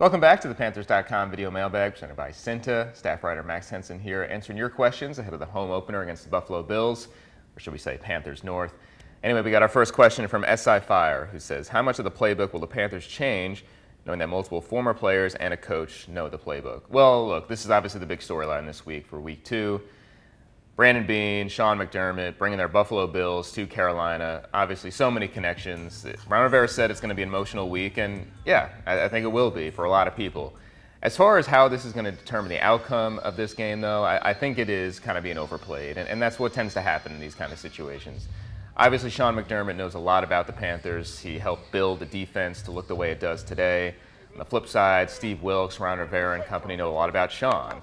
Welcome back to the Panthers.com video mailbag presented by CEENTA. Staff writer Max Henson here answering your questions ahead of the home opener against the Buffalo Bills, or should we say Panthers North. Anyway, we got our first question from SI Fire, who says, how much of the playbook will the Panthers change knowing that multiple former players and a coach know the playbook? Well, look, this is obviously the big storyline this week for week 2. Brandon Beane, Sean McDermott bringing their Buffalo Bills to Carolina. Obviously, so many connections. Ron Rivera said it's going to be an emotional week, and yeah, I think it will be for a lot of people. As far as how this is going to determine the outcome of this game, though, I think it is kind of being overplayed, and that's what tends to happen in these kind of situations. Obviously, Sean McDermott knows a lot about the Panthers. He helped build the defense to look the way it does today. On the flip side, Steve Wilks, Ron Rivera, and company know a lot about Sean.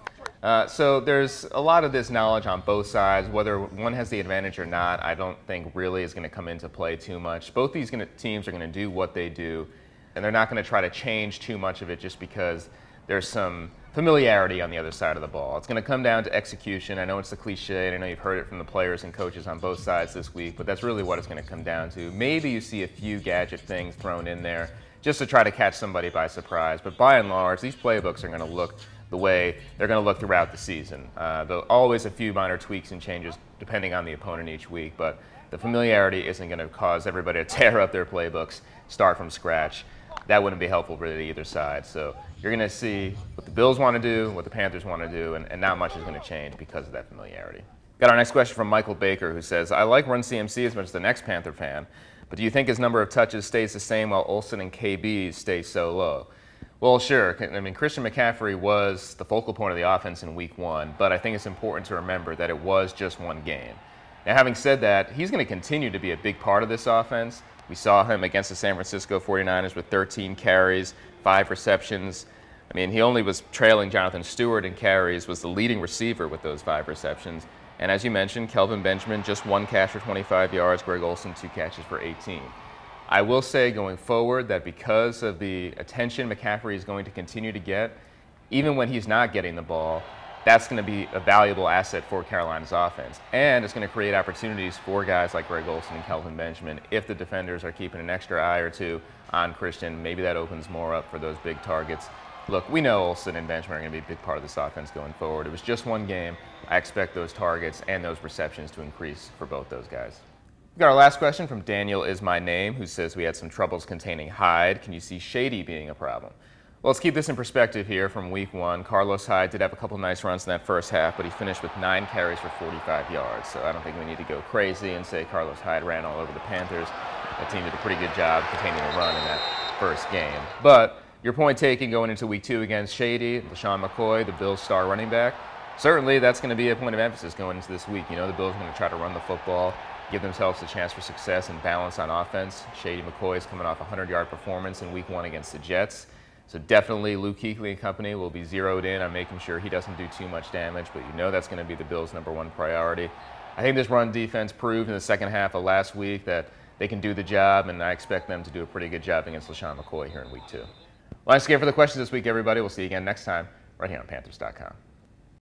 So there's a lot of this knowledge on both sides. Whether one has the advantage or not, I don't think really is going to come into play too much. Both these teams are going to do what they do, and they're not going to try to change too much of it just because there's some familiarity on the other side of the ball. It's going to come down to execution. I know it's the cliche, and I know you've heard it from the players and coaches on both sides this week, but that's really what it's going to come down to. Maybe you see a few gadget things thrown in there just to try to catch somebody by surprise, but by and large, these playbooks are going to look the way they're going to look throughout the season. There'll always a few minor tweaks and changes depending on the opponent each week, but the familiarity isn't going to cause everybody to tear up their playbooks, start from scratch. That wouldn't be helpful really to either side. So you're going to see what the Bills want to do, what the Panthers want to do, and not much is going to change because of that familiarity. Got our next question from Michael Baker, who says, I like Run CMC as much as the next Panther fan, but do you think his number of touches stays the same while Olsen and KB stay so low? Well, sure. I mean, Christian McCaffrey was the focal point of the offense in week 1, but I think it's important to remember that it was just one game. Now, having said that, he's going to continue to be a big part of this offense. We saw him against the San Francisco 49ers with 13 carries, 5 receptions. I mean, he only was trailing Jonathan Stewart in carries, was the leading receiver with those 5 receptions. And as you mentioned, Kelvin Benjamin, just 1 catch for 25 yards, Greg Olsen, 2 catches for 18. I will say going forward that because of the attention McCaffrey is going to continue to get, even when he's not getting the ball, that's going to be a valuable asset for Carolina's offense. And it's going to create opportunities for guys like Greg Olsen and Kelvin Benjamin if the defenders are keeping an extra eye or two on Christian. Maybe that opens more up for those big targets. Look, we know Olsen and Benjamin are going to be a big part of this offense going forward. It was just one game. I expect those targets and those receptions to increase for both those guys. We got our last question from Daniel Is My Name, who says we had some troubles containing Hyde. Can you see Shady being a problem? Well, let's keep this in perspective here from week 1. Carlos Hyde did have a couple nice runs in that first half, but he finished with 9 carries for 45 yards. So I don't think we need to go crazy and say Carlos Hyde ran all over the Panthers. That team did a pretty good job containing the run in that first game. But your point taken going into week 2 against Shady, LaShawn McCoy, the Bills' star running back, certainly that's going to be a point of emphasis going into this week. You know the Bills are going to try to run the football, give themselves a chance for success and balance on offense. Shady McCoy is coming off a 100-yard performance in week 1 against the Jets. So definitely Luke Kuechly and company will be zeroed in on making sure he doesn't do too much damage, but you know that's going to be the Bills' #1 priority. I think this run defense proved in the second half of last week that they can do the job, and I expect them to do a pretty good job against LaShawn McCoy here in week 2. Well, thanks again for the questions this week, everybody. We'll see you again next time right here on Panthers.com.